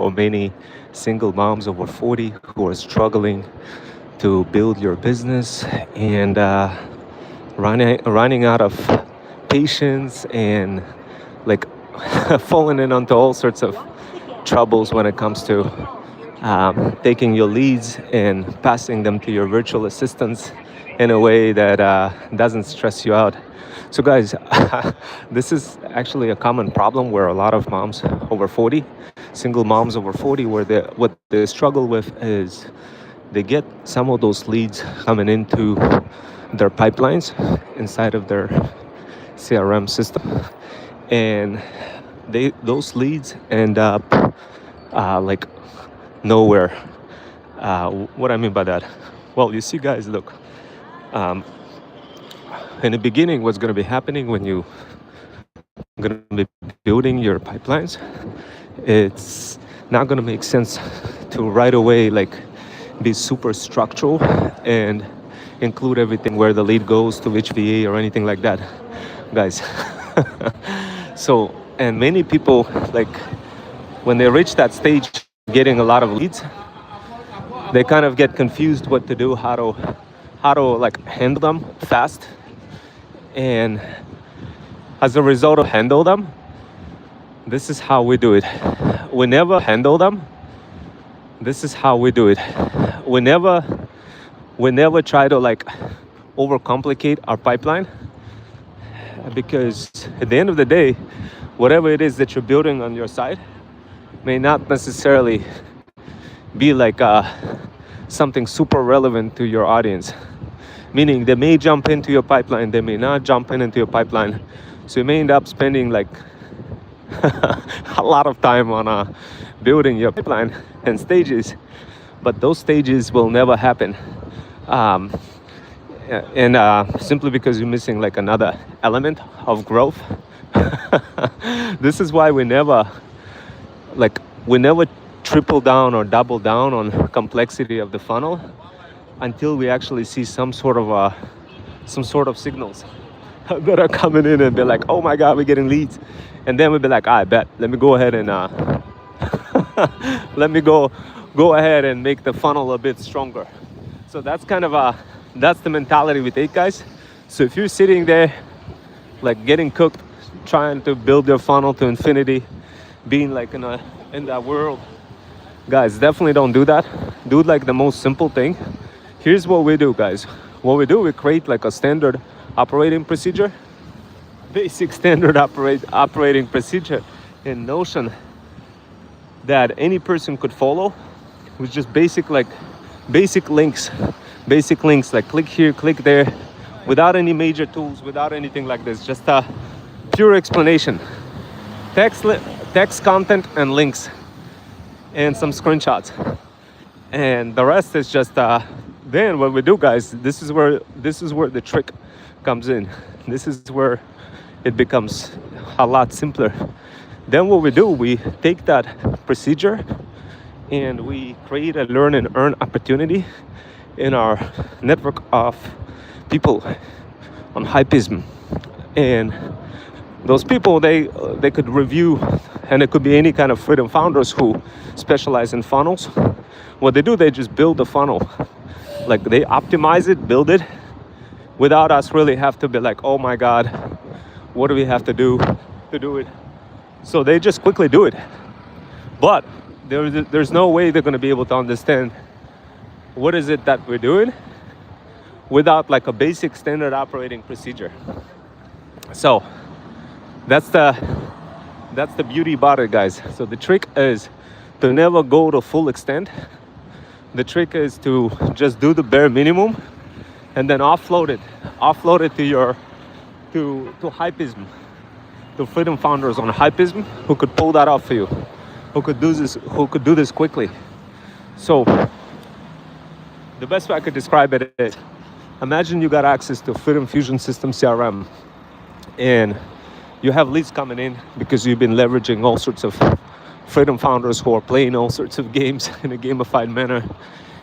for many single moms over 40 who are struggling to build your business and running out of patience and like falling in onto all sorts of troubles when it comes to taking your leads and passing them to your virtual assistants in a way that doesn't stress you out. So, guys, this is actually a common problem where a lot of moms over 40, single moms over 40, what they struggle with is they get some of those leads coming into their pipelines inside of their CRM system, and those leads end up like nowhere. What I mean by that? Well, you see, guys, look. In the beginning, what's going to be happening when you going to be building your pipelines, it's not going to make sense to right away like be super structural and include everything where the lead goes to which VA or anything like that, guys. So, and many people, like when they reach that stage getting a lot of leads, they kind of get confused what to do, how to like handle them fast. And as a result of handle them, this is how we do it. We never handle them. This is how we do it. We never try to like overcomplicate our pipeline, because at the end of the day, whatever it is that you're building on your side may not necessarily be like something super relevant to your audience. Meaning they may jump into your pipeline, they may not jump into your pipeline. So you may end up spending like a lot of time on building your pipeline and stages, but those stages will never happen. And simply because you're missing like another element of growth. This is why we never triple down or double down on complexity of the funnel until we actually see some sort of signals that are coming in and be like, oh my God, we're getting leads. And then we'll be like, I bet, let me go ahead and go ahead and make the funnel a bit stronger. So that's kind of that's the mentality we take, guys. So if you're sitting there like getting cooked, trying to build your funnel to infinity, being like in that world, guys, definitely don't do that. Do like the most simple thing. Here's what we do, guys. What we do, we create like a standard operating procedure, basic standard operating procedure in Notion that any person could follow, with just basic links like click here, click there, without any major tools, without anything like this, just a pure explanation, text content and links and some screenshots, and the rest is just then what we do, guys, this is where the trick comes in. This is where it becomes a lot simpler. Then what we do, we take that procedure and we create a learn and earn opportunity in our network of people on Hypism. And those people, they could review, and it could be any kind of Freedom founders who specialize in funnels. What they do, they just build the funnel. Like they optimize it, build it, without us really have to be like, oh my God, what do we have to do it? So they just quickly do it. But there's no way they're going to be able to understand what is it that we're doing without like a basic standard operating procedure. So that's the beauty about it, guys. So the trick is to never go to full extent. The trick is to just do the bare minimum and then offload it to Hypism, to Freedom founders on Hypism who could pull that off for you, who could do this quickly. So the best way I could describe it is, imagine you got access to Freedom Fusion System CRM and you have leads coming in because you've been leveraging all sorts of Freedom founders who are playing all sorts of games in a gamified manner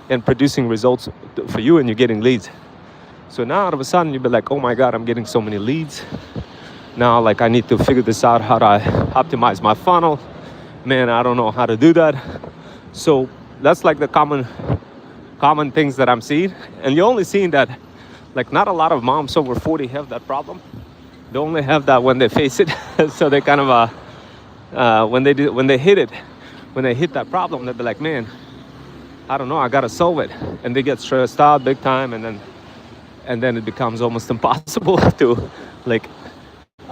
and producing results for you, and you're getting leads. So now all of a sudden you'll be like, oh my God, I'm getting so many leads. Now like I need to figure this out, how to optimize my funnel, man, I don't know how to do that. So that's like the common things that I'm seeing. And you're only seeing that, like, not a lot of moms over 40 have that problem. They only have that when they face it. So they kind of when they hit that problem, they'll be like, man, I don't know, I gotta solve it. And they get stressed out big time, and then it becomes almost impossible to like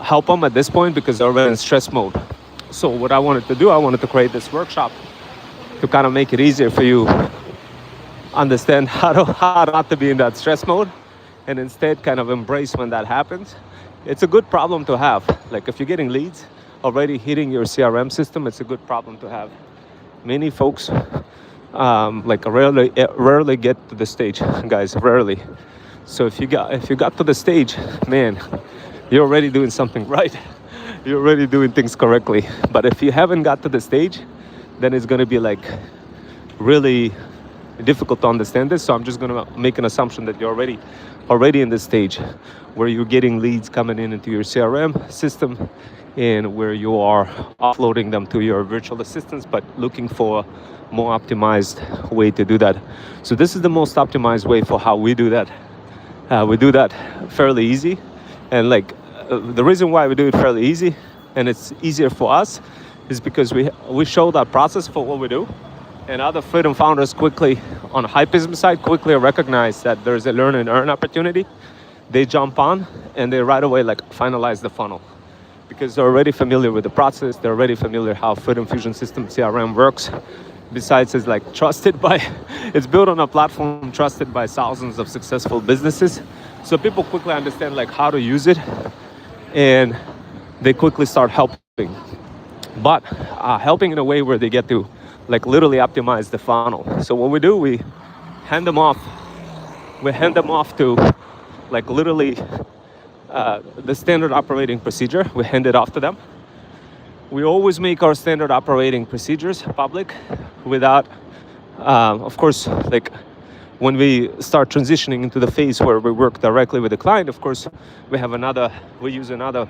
help them at this point because they're already in stress mode. So what I wanted to do, I wanted to create this workshop to kind of make it easier for you understand how not to be in that stress mode, and instead kind of embrace when that happens. It's a good problem to have. Like if you're getting leads already hitting your CRM system, it's a good problem to have. Many folks like rarely get to the stage, guys, rarely. So if you got to the stage, man, you're already doing something right. You're already doing things correctly. But if you haven't got to the stage, then it's going to be like really difficult to understand this. So I'm just going to make an assumption that you're already in the stage where you're getting leads coming into your CRM system, and where you are offloading them to your virtual assistants, but looking for a more optimized way to do that. So this is the most optimized way for how we do that. We do that fairly easy, and like the reason why we do it fairly easy and it's easier for us is because we show that process for what we do, and other Freedom founders quickly on the Hypism side quickly recognize that there's a learn and earn opportunity. They jump on and they right away like finalize the funnel because they're already familiar with the process. They're already familiar how Freedom Fusion System CRM works. Besides, it's like it's built on a platform trusted by thousands of successful businesses. So people quickly understand like how to use it, and they quickly start helping. But helping in a way where they get to like literally optimize the funnel. So what we do, we hand them off to like literally the standard operating procedure. We hand it off to them. We always make our standard operating procedures public without, of course, like when we start transitioning into the phase where we work directly with the client, of course, we use another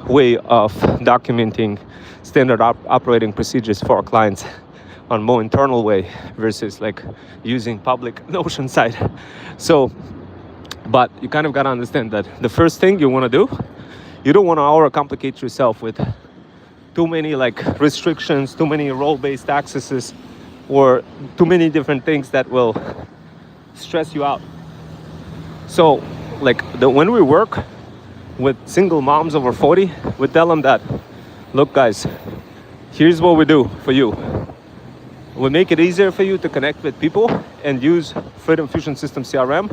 way of documenting standard operating procedures for our clients on more internal way versus like using public Notion site. So, but you kind of got to understand that the first thing you want to do, you don't want to overcomplicate yourself with too many like restrictions, too many role-based accesses, or too many different things that will stress you out. So like when we work with single moms over 40, we tell them that, look guys, here's what we do for you. We make it easier for you to connect with people and use Freedom Fusion System CRM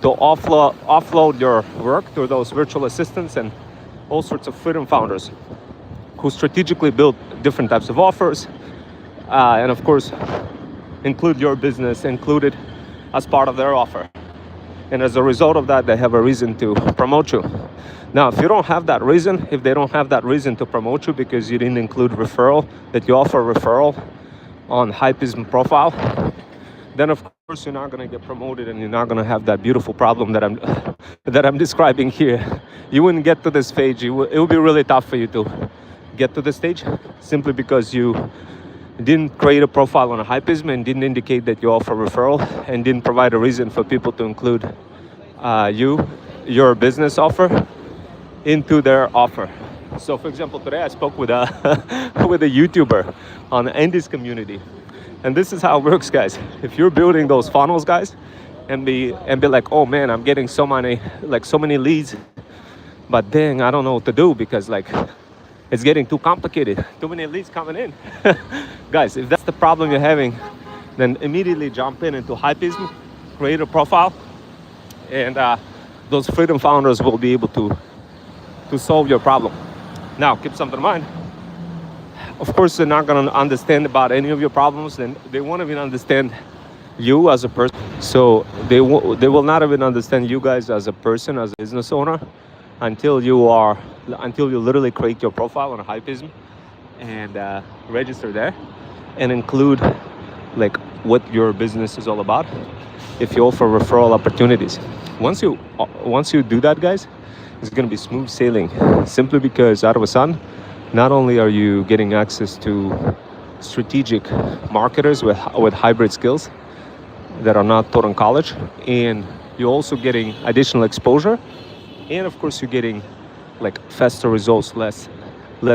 to offload your work to those virtual assistants and all sorts of Freedom founders who strategically build different types of offers, and of course include your business included as part of their offer. And as a result of that, they have a reason to promote you. Now, if you don't have that reason, if they don't have that reason to promote you because you didn't include referral, that you offer referral on Hypism profile, then of course you're not going to get promoted, and you're not going to have that beautiful problem that I'm describing here. You wouldn't get to this stage. It would be really tough for you to get to this stage simply because you didn't create a profile on a Hypism and didn't indicate that you offer referral and didn't provide a reason for people to include your business offer into their offer. So for example, today I spoke with a YouTuber on Andy's community. And this is how it works, guys. If you're building those funnels, guys, and be like, oh man, I'm getting so many leads, but dang, I don't know what to do because like it's getting too complicated. Too many leads coming in. Guys, if that's the problem you're having, then immediately jump into Hypism, create a profile, and those Freedom founders will be able to solve your problem. Now, keep something in mind. Of course, they're not going to understand about any of your problems, and they won't even understand you as a person. So they will not even understand you guys as a person, as a business owner, until you literally create your profile on Hypism and register there and include like what your business is all about. If you offer referral opportunities, once you do that, guys, it's going to be smooth sailing, simply because out of a sudden not only are you getting access to strategic marketers with hybrid skills that are not taught in college, and you're also getting additional exposure, and of course you're getting like faster results, less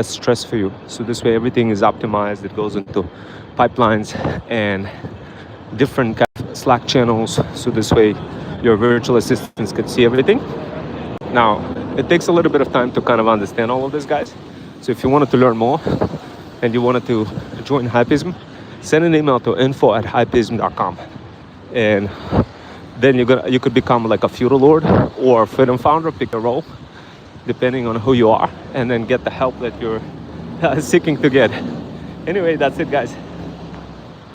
stress for you. So this way everything is optimized. It goes into pipelines and different kind of Slack channels, so this way your virtual assistants can see everything. Now, it takes a little bit of time to kind of understand all of this, guys. So if you wanted to learn more and you wanted to join Hypism, send an email to info@hypism.com, and then you could become like a feudal lord or a freedom founder, pick a role depending on who you are, and then get the help that you're seeking to get. Anyway, that's it, guys.